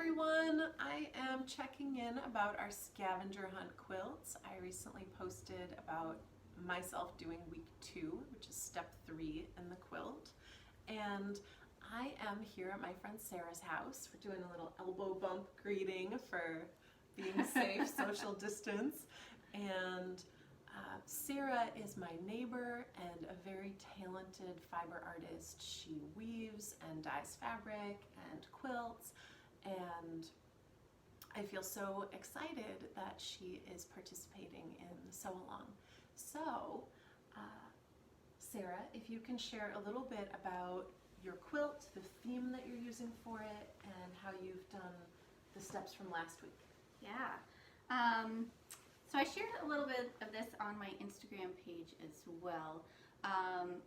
everyone, I am checking in about our scavenger hunt quilts. I recently posted about myself doing week 2, which is step 3 in the quilt. And I am here at my friend Sarah's house. We're doing a little elbow bump greeting for being safe, social distance. And Sarah is my neighbor and a very talented fiber artist. She weaves and dyes fabric and quilts, and I feel so excited that she is participating in the sew along. So, Sarah, if you can share a little bit about your quilt, the theme that you're using for it, and how you've done the steps from last week. Yeah. So I shared a little bit of this on my Instagram page as well.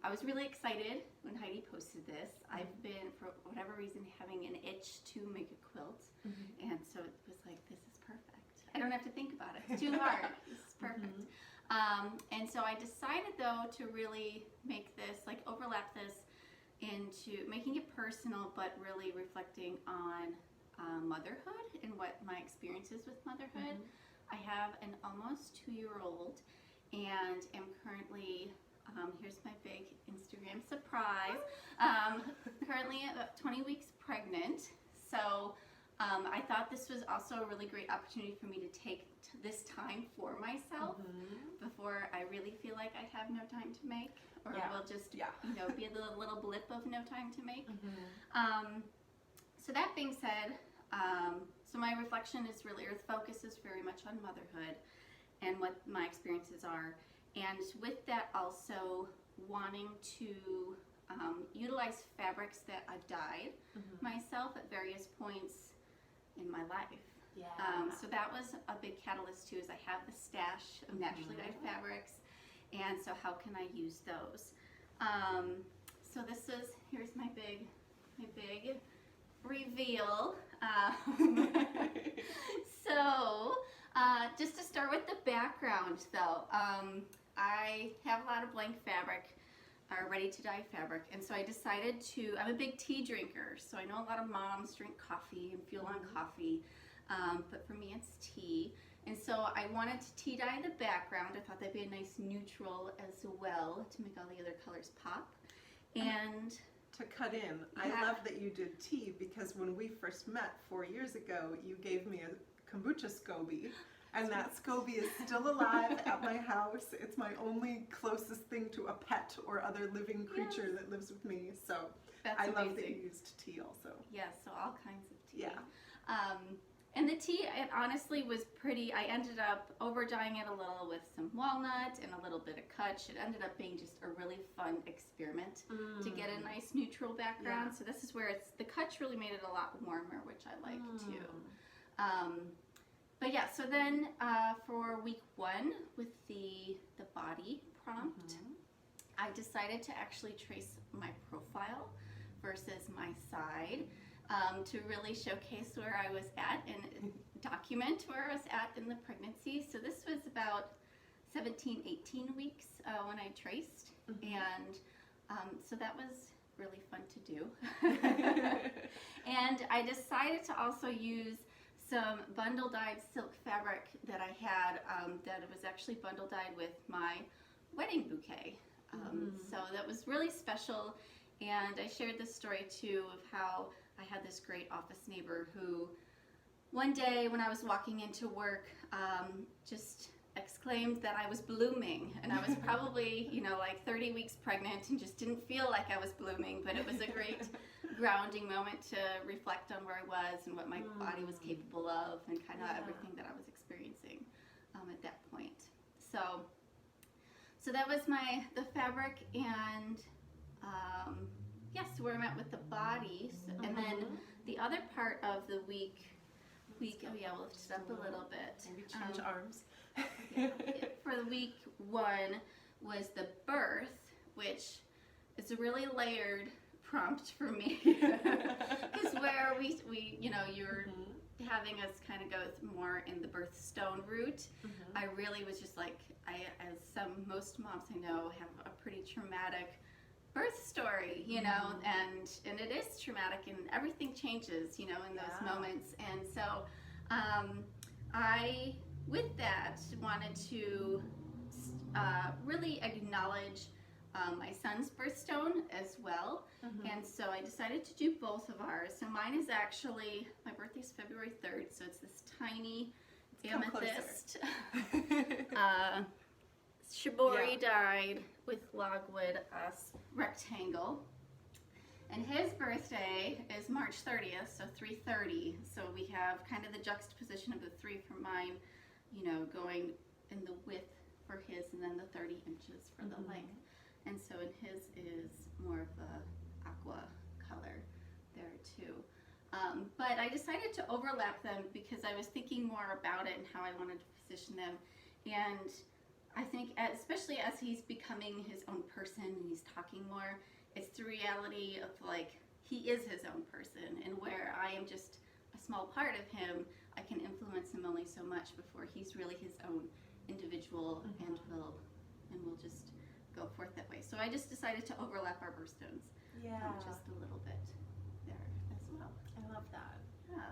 I was really excited when Heidi posted this. I've been, for whatever reason, having an itch to make a quilt. And so it was like, this is perfect. I don't have to think about it. It's too hard. This is perfect. And so I decided, though, to really make this, like overlap this into making it personal, but really reflecting on motherhood and what my experience is with motherhood. I have an almost 2-year-old and am currently, here's my big Instagram surprise, currently about 20 weeks pregnant. So I thought this was also a really great opportunity for me to take this time for myself before I really feel like I have no time to make, or will just you know, be a little blip of no time to make. So that being said, so my reflection is really, or the focus is very much on motherhood and what my experiences are. And with that also wanting to utilize fabrics that I've dyed myself at various points in my life. So that was a big catalyst too, is I have the stash of naturally dyed fabrics, and so how can I use those? So this is, here's my big reveal. So just to start with the background though, I have a lot of blank fabric, ready to dye fabric, and so I decided to, I'm a big tea drinker, so I know a lot of moms drink coffee and feel on coffee, but for me it's tea. And so I wanted to tea dye the background. I thought that'd be a nice neutral as well to make all the other colors pop. And to cut in, I love that you did tea, because when we first met 4 years ago, you gave me a kombucha SCOBY, and that SCOBY is still alive at my house. It's my only closest thing to a pet or other living creature that lives with me. So I love that you used tea also. Yes, so all kinds of tea. And the tea, it honestly was pretty, I ended up over dyeing it a little with some walnut and a little bit of kutch. It ended up being just a really fun experiment to get a nice neutral background. So this is where it's, the kutch really made it a lot warmer, which I like too. But yeah, so then for week 1 with the body prompt, I decided to actually trace my profile versus my side. To really showcase where I was at and document where I was at in the pregnancy. So this was about 17, 18 weeks when I traced, and so that was really fun to do. And I decided to also use some bundle dyed silk fabric that I had that was actually bundle dyed with my wedding bouquet. So that was really special, and I shared this story too of how I had this great office neighbor who one day when I was walking into work just exclaimed that I was blooming, and I was probably, you know, like 30 weeks pregnant and just didn't feel like I was blooming, but it was a great grounding moment to reflect on where I was and what my body was capable of, and kind of everything that I was experiencing at that point. So that was the fabric, and yes, where I'm at with the body. And then the other part of the week, oh yeah, we'll lift it up a little bit. Maybe change arms. For the week 1 was the birth, which is a really layered prompt for me. Because where we you know, you're having us kind of go more in the Birthstone route, I really was just like, as most moms I know have a pretty traumatic birth story, you know, and it is traumatic, and everything changes, you know, in those moments. And so I, with that, wanted to really acknowledge my son's birthstone as well. And so I decided to do both of ours. So mine is actually, my birthday's February 3rd, so it's this tiny amethyst shibori dyed with logwood rectangle. And his birthday is March 30th, so 3:30. So we have kind of the juxtaposition of the 3 for mine, you know, going in the width for his, and then the 30 inches for the length. And so in his is more of the aqua color there too. But I decided to overlap them because I was thinking more about it and how I wanted to position them. And I think especially as he's becoming his own person and he's talking more, it's the reality of like he is his own person, and where I am just a small part of him, I can influence him only so much before he's really his own individual and will just go forth that way. So I just decided to overlap our birthstones just a little bit there as well. I love that. Yeah.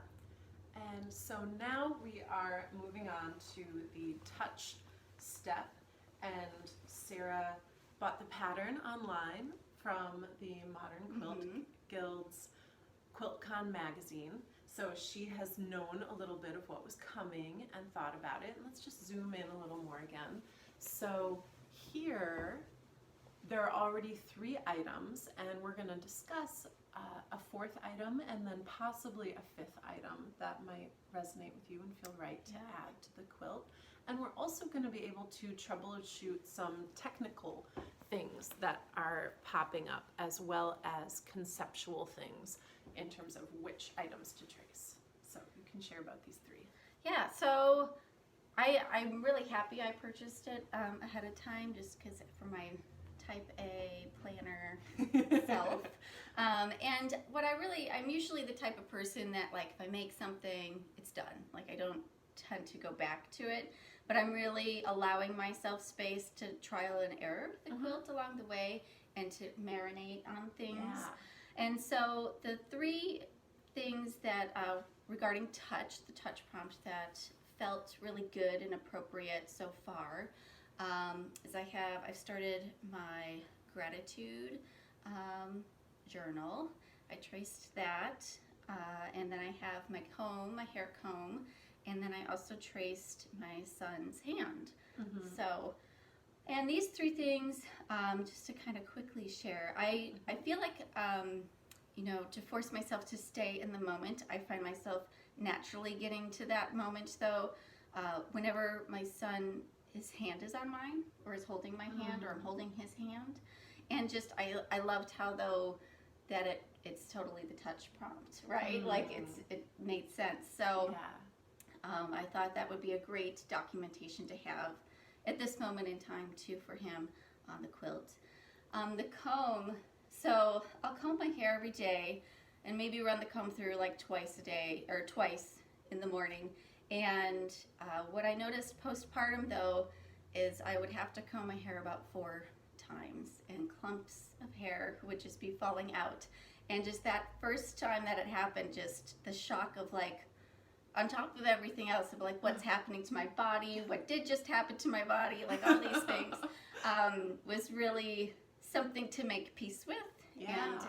And so now we are moving on to the touch step, and Sarah bought the pattern online from the Modern Quilt Guild's QuiltCon magazine. So she has known a little bit of what was coming and thought about it. And let's just zoom in a little more again. So here, there are already 3 items, and we're going to discuss a 4th item and then possibly a 5th item that might resonate with you and feel right to add to the quilt. And we're also going to be able to troubleshoot some technical things that are popping up, as well as conceptual things in terms of which items to trace. So you can share about these 3. Yeah, so I'm really happy I purchased it ahead of time, just because for my type A planner self. And what I'm usually the type of person that, like, if I make something, it's done. Like, I don't tend to go back to it, but I'm really allowing myself space to trial and error with the quilt along the way and to marinate on things. Yeah. And so the 3 things that regarding touch, the touch prompt that felt really good and appropriate so far is I've started my gratitude journal. I traced that, and then I have my comb, my hair comb, and then I also traced my son's hand. So, and these 3 things, just to kind of quickly share, I feel like, you know, to force myself to stay in the moment, I find myself naturally getting to that moment, though, whenever my son, his hand is on mine, or is holding my hand, or I'm holding his hand. And just, I loved how, though, that it's totally the touch prompt, right? Like, it made sense. So, I thought that would be a great documentation to have at this moment in time, too, for him on the quilt. The comb, so I'll comb my hair every day, and maybe run the comb through like twice a day, or twice in the morning. And what I noticed postpartum, though, is I would have to comb my hair about 4 times, and clumps of hair would just be falling out. And just that first time that it happened, just the shock of, like, on top of everything else, of like what's happening to my body, what did just happen to my body, like all these things, was really something to make peace with,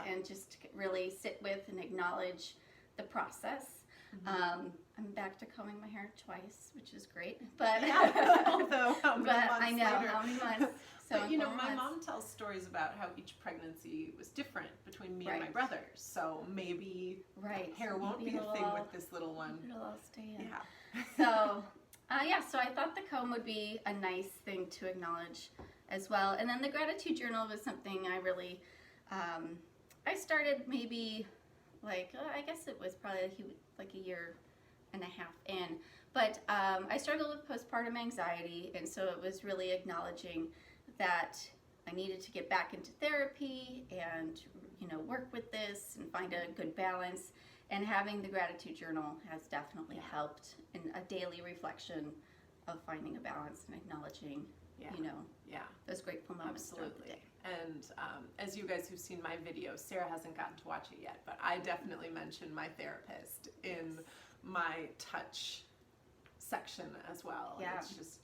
and just really sit with and acknowledge the process. I'm back to combing my hair twice, which is great. But although how many months I know later. how many months. So but you know, my mom tells stories about how each pregnancy was different between me and my brothers. So maybe hair won't be a thing with this little one. It'll all stay in. Yeah. So so I thought the comb would be a nice thing to acknowledge as well. And then the gratitude journal was something I really, I started maybe like, I guess it was probably like a year and a half in. But I struggled with postpartum anxiety, and so it was really acknowledging that I needed to get back into therapy and, you know, work with this and find a good balance. And having the gratitude journal has definitely helped in a daily reflection of finding a balance and acknowledging, you know, those grateful moments throughout the day. And as you guys who've seen my video, Sarah hasn't gotten to watch it yet, but I definitely mentioned my therapist in my touch section as well. Yeah. It's just,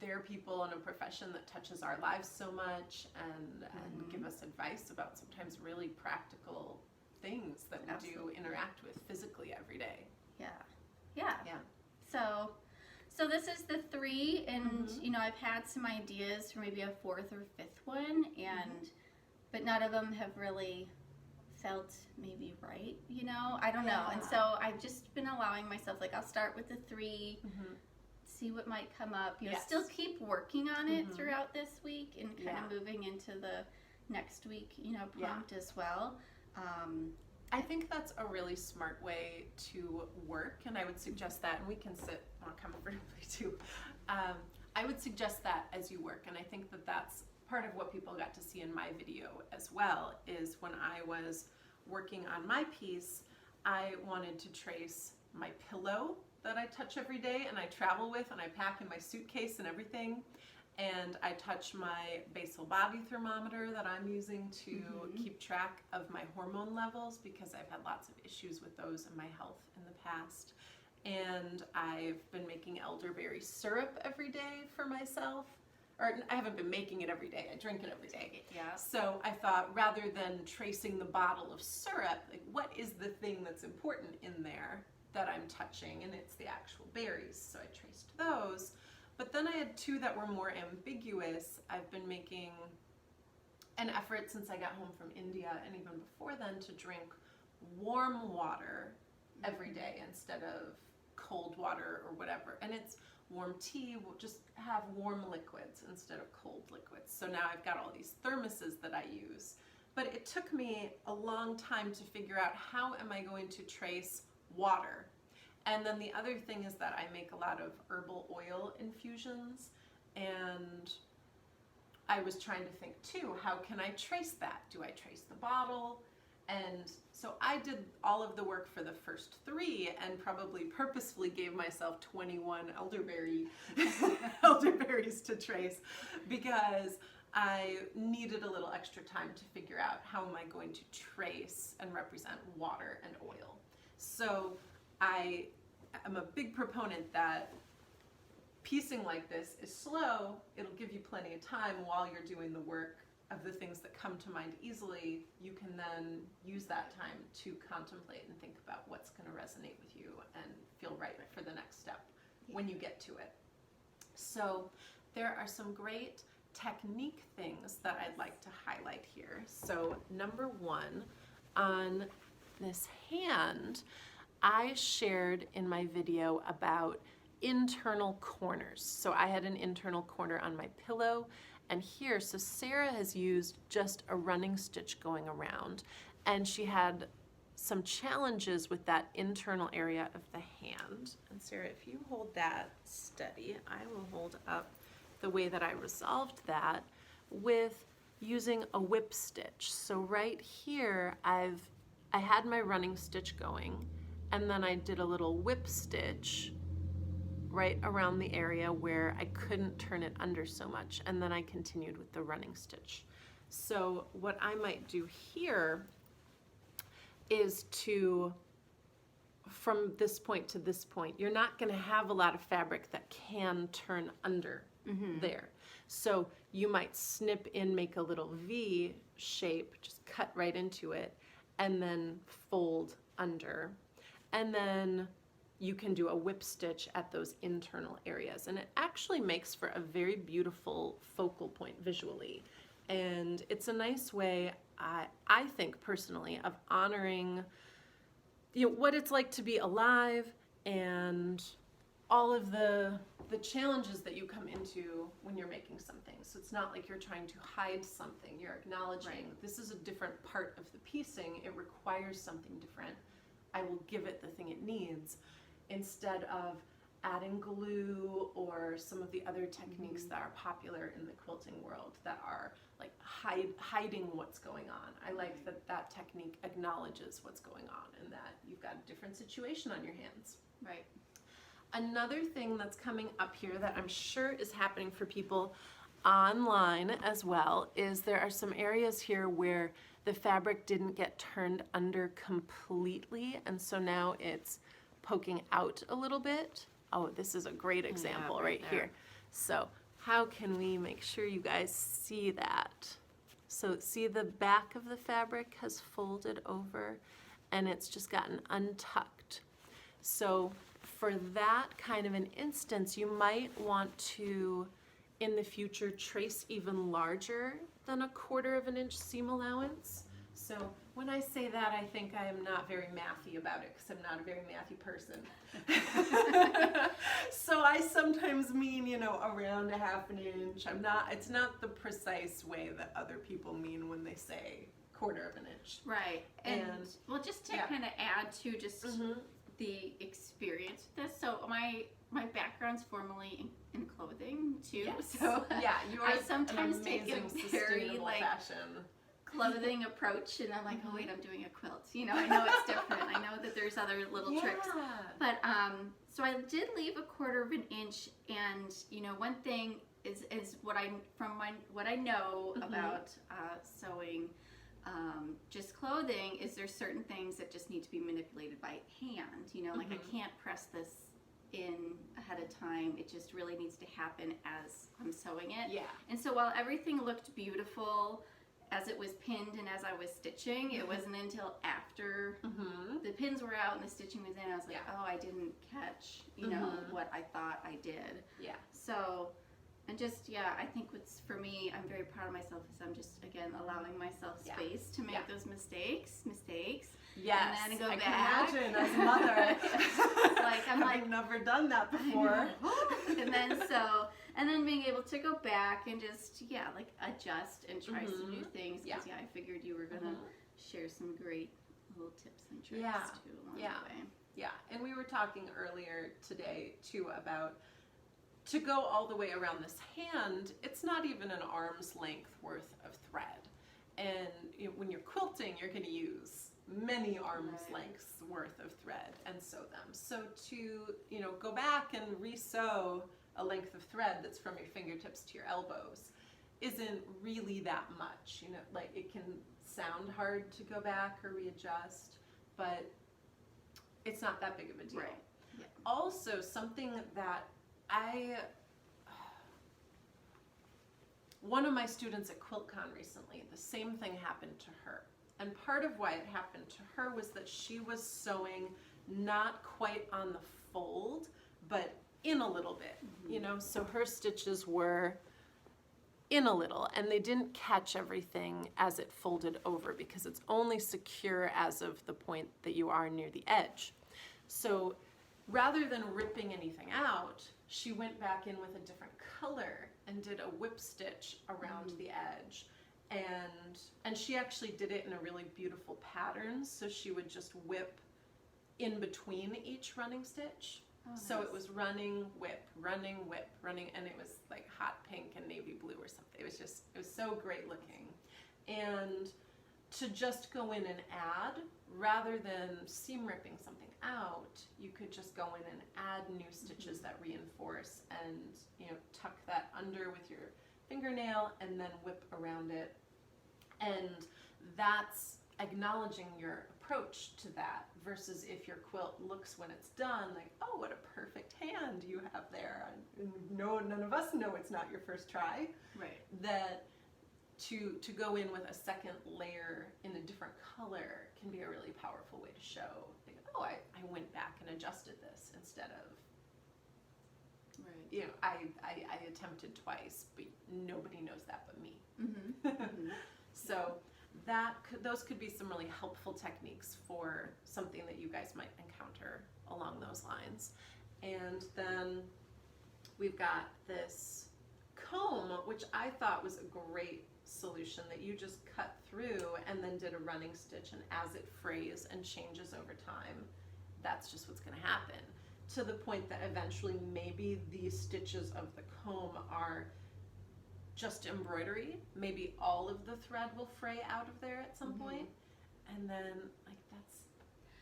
they're people in a profession that touches our lives so much and give us advice about sometimes really practical things that we do interact with physically every day. Yeah. So this is the 3, and I've had some ideas for maybe a 4th or 5th one, but none of them have really felt maybe right, I don't know. And so I've just been allowing myself, like, I'll start with the 3, see what might come up, still keep working on it throughout this week and kind of moving into the next week, prompt as well. I think that's a really smart way to work, and I would suggest that, and we can sit more comfortably too. I would suggest that as you work, and I think that that's part of what people got to see in my video as well, is when I was working on my piece, I wanted to trace my pillow that I touch every day and I travel with and I pack in my suitcase and everything. And I touch my basal body thermometer that I'm using to keep track of my hormone levels, because I've had lots of issues with those in my health in the past. And I've been making elderberry syrup every day for myself. Or I haven't been making it every day, I drink it every day. Yeah. So I thought, rather than tracing the bottle of syrup, like, what is the thing that's important in there that I'm touching? And it's the actual berries, so I traced those. But then I had 2 that were more ambiguous. I've been making an effort since I got home from India, and even before then, to drink warm water every day instead of cold water or whatever. And it's warm tea, we'll just have warm liquids instead of cold liquids. So now I've got all these thermoses that I use. But it took me a long time to figure out, how am I going to trace water? And then the other thing is that I make a lot of herbal oil infusions, and I was trying to think too, how can I trace that? Do I trace the bottle? And so I did all of the work for the first 3 and probably purposefully gave myself 21 elderberries to trace, because I needed a little extra time to figure out, how am I going to trace and represent water and oil? So I am a big proponent that piecing like this is slow. It'll give you plenty of time while you're doing the work of the things that come to mind easily. You can then use that time to contemplate and think about what's going to resonate with you and feel right for the next step when you get to it. So there are some great technique things that I'd like to highlight here. So number 1, on this hand, I shared in my video about internal corners. So I had an internal corner on my pillow, and here, so Sarah has used just a running stitch going around, and she had some challenges with that internal area of the hand. And Sarah, if you hold that steady, I will hold up the way that I resolved that with using a whip stitch. So right here, I had my running stitch going, and then I did a little whip stitch right around the area where I couldn't turn it under so much, and then I continued with the running stitch. So what I might do here is to, from this point to this point, you're not going to have a lot of fabric that can turn under there. So you might snip in, make a little V shape, just cut right into it, and then fold under. And then you can do a whip stitch at those internal areas. And it actually makes for a very beautiful focal point visually. And it's a nice way, I think personally, of honoring what it's like to be alive and all of the challenges that you come into when you're making something. So it's not like you're trying to hide something. You're acknowledging this is a different part of the piecing. It requires something different. I will give it the thing it needs, instead of adding glue or some of the other techniques that are popular in the quilting world that are like hiding what's going on. I like that technique acknowledges what's going on and that you've got a different situation on your hands. Right. Another thing that's coming up here that I'm sure is happening for people, online as well is there are some areas here where the fabric didn't get turned under completely, and so now it's poking out a little bit. Oh, this is a great example right there. here. So how can we make sure you guys see that? So see, the back of the fabric has folded over and it's just gotten untucked. So for that kind of an instance, you might want to, in the future, trace even larger than 1/4 of an inch seam allowance. So when I say that, I think I am not very mathy about it because I'm not a very mathy person. So I sometimes mean, you know, around 1/2 inch. It's not the precise way that other people mean when they say 1/4 of an inch. Right. And well, just to yeah. kind of add to just the experience with this. So my background's formerly in clothing too. Yes. So yeah, you are I sometimes an take a amazing very sustainable like fashion. clothing approach, and I'm like, oh wait, I'm doing a quilt. You know, I know it's different. I know that there's other little tricks. But so I did leave 1/4 of an inch, and you know, one thing is what I know about sewing. Just clothing is there's certain things that just need to be manipulated by hand. You know, like I can't press this in ahead of time. It just really needs to happen as I'm sewing it. Yeah. And so while everything looked beautiful as it was pinned and as I was stitching, it wasn't until after the pins were out and the stitching was in, I was like, oh, I didn't catch, you know, what I thought I did. Yeah. So, and just, yeah, I think what's, for me, I'm very proud of myself is I'm just, again, allowing myself space to make those mistakes. Yes, and then go I back. can imagine as a mother. I'm like, I've never done that before. and then being able to go back and just, like adjust and try some new things. Because, I figured you were going to share some great little tips and tricks too along the way. Yeah, and we were talking earlier today too about to go all the way around this hand, it's not even an arm's length worth of thread. And when you're quilting, you're going to use many arm's lengths worth of thread and sew them. So to, go back and re-sew a length of thread that's from your fingertips to your elbows isn't really that much. Like it can sound hard to go back or readjust, but it's not that big of a deal. Right. Yeah. Also, something that one of my students at QuiltCon recently, the same thing happened to her. And part of why it happened to her was that she was sewing not quite on the fold, but in a little bit, so her stitches were in a little and they didn't catch everything as it folded over because it's only secure as of the point that you are near the edge. So rather than ripping anything out, she went back in with a different color and did a whip stitch around the edge. And she actually did it in a really beautiful pattern. So she would just whip in between each running stitch. Oh, nice. So it was running, whip, running, and it was like hot pink and navy blue or something. It was so great looking. And to just go in and add, rather than seam ripping something out, you could just go in and add new stitches that reinforce and, tuck that under with your fingernail and then whip around it. And that's acknowledging your approach to that versus if your quilt looks when it's done like, oh, what a perfect hand you have there. And none of us know it's not your first try. Right. That to go in with a second layer in a different color can be a really powerful way to show, like, oh, I went back and adjusted this instead of, I attempted twice, but nobody knows that but me. So those could be some really helpful techniques for something that you guys might encounter along those lines. And then we've got this comb, which I thought was a great solution, that you just cut through and then did a running stitch, and as it frays and changes over time, that's just what's going to happen, to the point that eventually maybe these stitches of the comb are just embroidery. Maybe all of the thread will fray out of there at some point. And then that's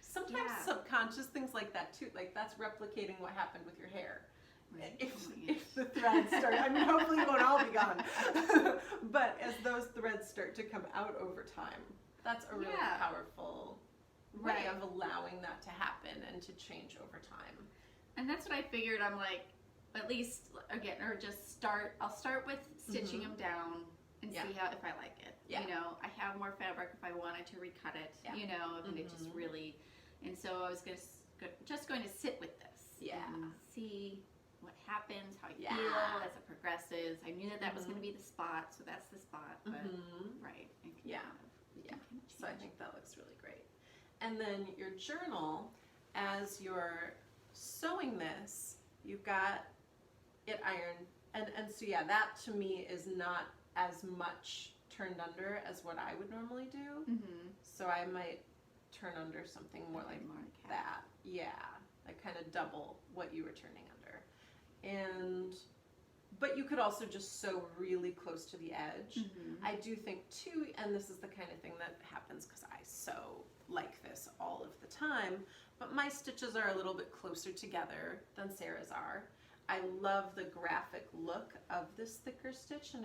sometimes subconscious things like that too, like that's replicating what happened with your hair. Right. if the threads start, I mean, hopefully it won't all be gone, but as those threads start to come out over time, that's a really powerful way of allowing that to happen and to change over time. And that's what I figured. I'm like, at least again, or just start. I'll start with stitching them down and see how if I like it. Yeah. You know, I have more fabric if I wanted to recut it. Yeah. You know, if it just really. And so I was just going to sit with this. And see what happens, how I feel as it progresses. I knew that was going to be the spot, so that's the spot. But right. So I think that looks really great. And then your journal, as you're sewing this, you've got it ironed, and so that to me is not as much turned under as what I would normally do. So I might turn under something more like that. Like kind of double what you were turning under. But you could also just sew really close to the edge. I do think too, and this is the kind of thing that happens because I sew like this all of the time, but my stitches are a little bit closer together than Sarah's are. I love the graphic look of this thicker stitch, and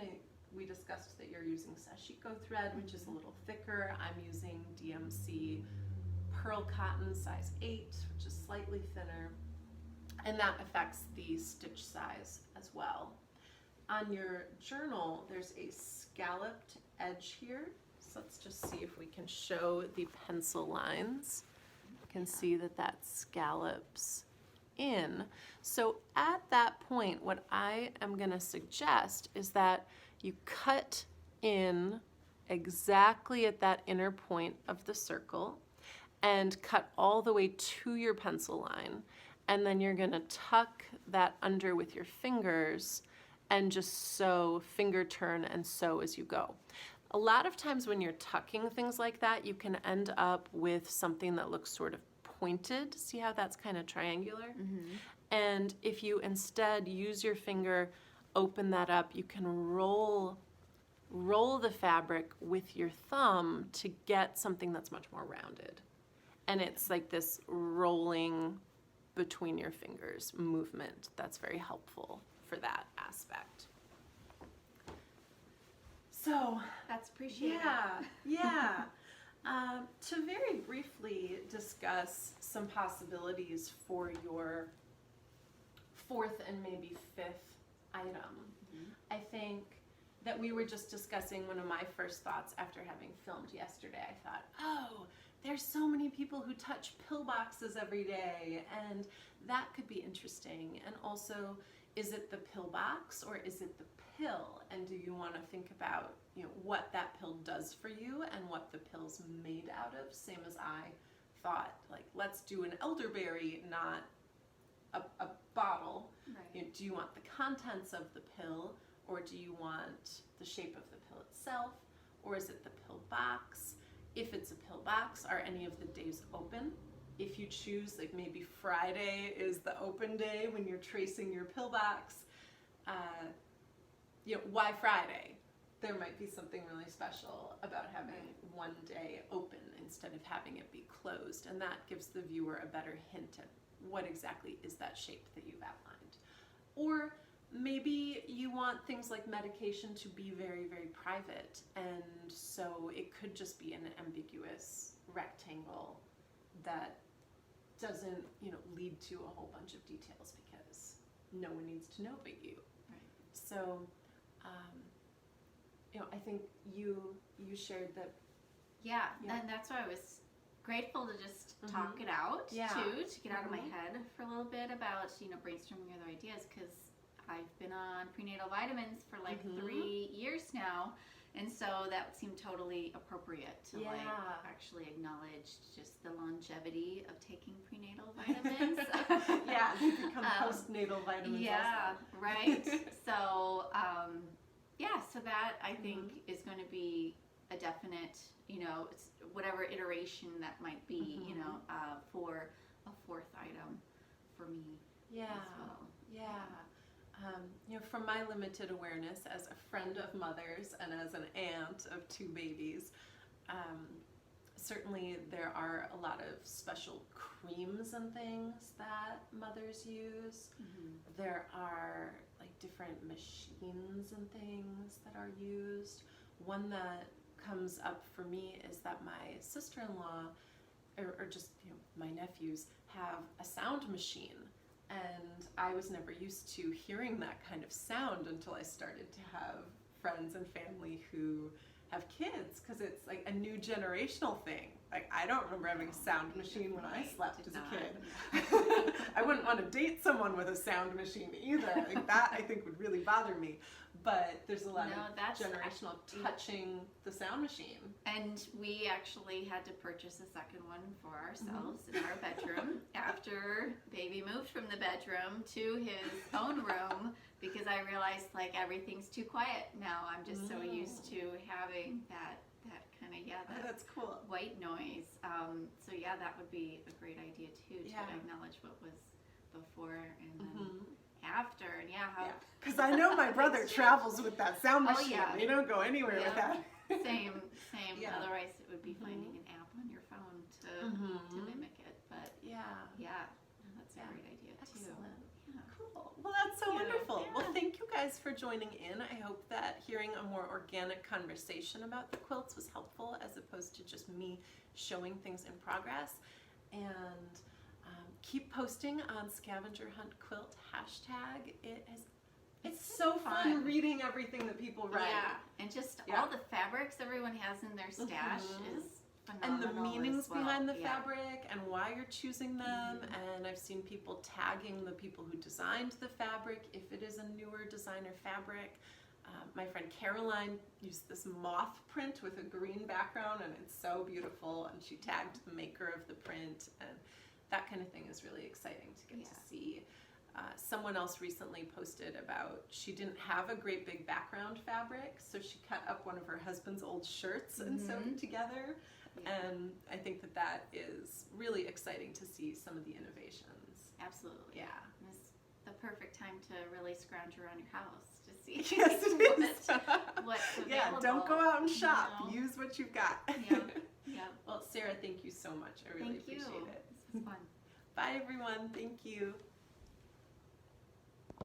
we discussed that you're using Sashiko thread, which is a little thicker. I'm using DMC pearl cotton size 8, which is slightly thinner, and that affects the stitch size as well. On your journal, there's a scalloped edge here, so let's just see if we can show the pencil lines. You can see that scallops in. So at that point, what I am going to suggest is that you cut in exactly at that inner point of the circle and cut all the way to your pencil line, and then you're going to tuck that under with your fingers and just sew, finger turn and sew as you go. A lot of times when you're tucking things like that, you can end up with something that looks sort of pointed. See how that's kind of triangular? And if you instead use your finger, open that up, you can roll the fabric with your thumb to get something that's much more rounded. And it's like this rolling between your fingers movement that's very helpful for that aspect. So that's appreciated. To very briefly discuss some possibilities for your fourth and maybe fifth item, I think that we were just discussing one of my first thoughts after having filmed yesterday. I thought, oh, there's so many people who touch pillboxes every day, and that could be interesting. And also, is it the pillbox or is it the pill? And do you want to think about, what that pill does for you and what the pill's made out of? Same as I thought, like, let's do an elderberry, not a bottle. Right. Do you want the contents of the pill, or do you want the shape of the pill itself, or is it the pill box? If it's a pill box, are any of the days open? If you choose, like maybe Friday is the open day when you're tracing your pill box, why Friday? There might be something really special about having one day open instead of having it be closed, and that gives the viewer a better hint at what exactly is that shape that you've outlined. Or maybe you want things like medication to be very, very private, and so it could just be an ambiguous rectangle that doesn't, lead to a whole bunch of details because no one needs to know but you. Right. So, I think you shared that. Yeah, and that's why I was grateful to just talk it out too, to get out of my head for a little bit about, brainstorming other ideas, because I've been on prenatal vitamins for like 3 years now, and so that seemed totally appropriate to actually acknowledge just the longevity of taking prenatal vitamins. They become postnatal vitamins also. Right. So so that I think is going to be a definite, it's whatever iteration that might be, for a fourth item for me as well. From my limited awareness as a friend of mothers and as an aunt of 2 babies, certainly there are a lot of special creams and things that mothers use. There are like different machines and things that are used. One that comes up for me is that my sister-in-law, or just my nephews, have a sound machine, and I was never used to hearing that kind of sound until I started to have friends and family who have kids, because it's like a new generational thing. Like, I don't remember having a sound machine when I slept as a kid. I wouldn't want to date someone with a sound machine either. Like, that I think would really bother me. But there's a lot of generational touching the sound machine. And we actually had to purchase a second one for ourselves in our bedroom after baby moved from the bedroom to his own room, because I realized like everything's too quiet now. I'm just so used to having that kind of, that's cool. white noise. So yeah, that would be a great idea too, to acknowledge what was before and then after, and because I know my brother travels with that sound machine. Oh, yeah. They don't go anywhere with that. Same. Otherwise, it would be finding an app on your phone to mimic it. But that's a great idea too. Excellent. Yeah. Cool. Well, that's so wonderful. Well, thank you guys for joining in. I hope that hearing a more organic conversation about the quilts was helpful, as opposed to just me showing things in progress. And keep posting on Scavenger Hunt Quilt hashtag. It's so fun reading everything that people write. Yeah, and just all the fabrics everyone has in their stash is phenomenal. And the meanings as well. behind the fabric and why you're choosing them. And I've seen people tagging the people who designed the fabric if it is a newer designer fabric. My friend Caroline used this moth print with a green background, and it's so beautiful, and she tagged the maker of the print, and that kind of thing is really exciting to get to see. Someone else recently posted about, she didn't have a great big background fabric, so she cut up one of her husband's old shirts and sewed it together. And I think that is really exciting to see some of the innovations. Absolutely. Yeah. It's the perfect time to really scrounge around your house to see Yes, it is. what's available. Yeah, don't go out and shop. Use what you've got. Yeah. Well, Sarah, thank you so much. I really appreciate it. This was fun. Bye, everyone. Thank you.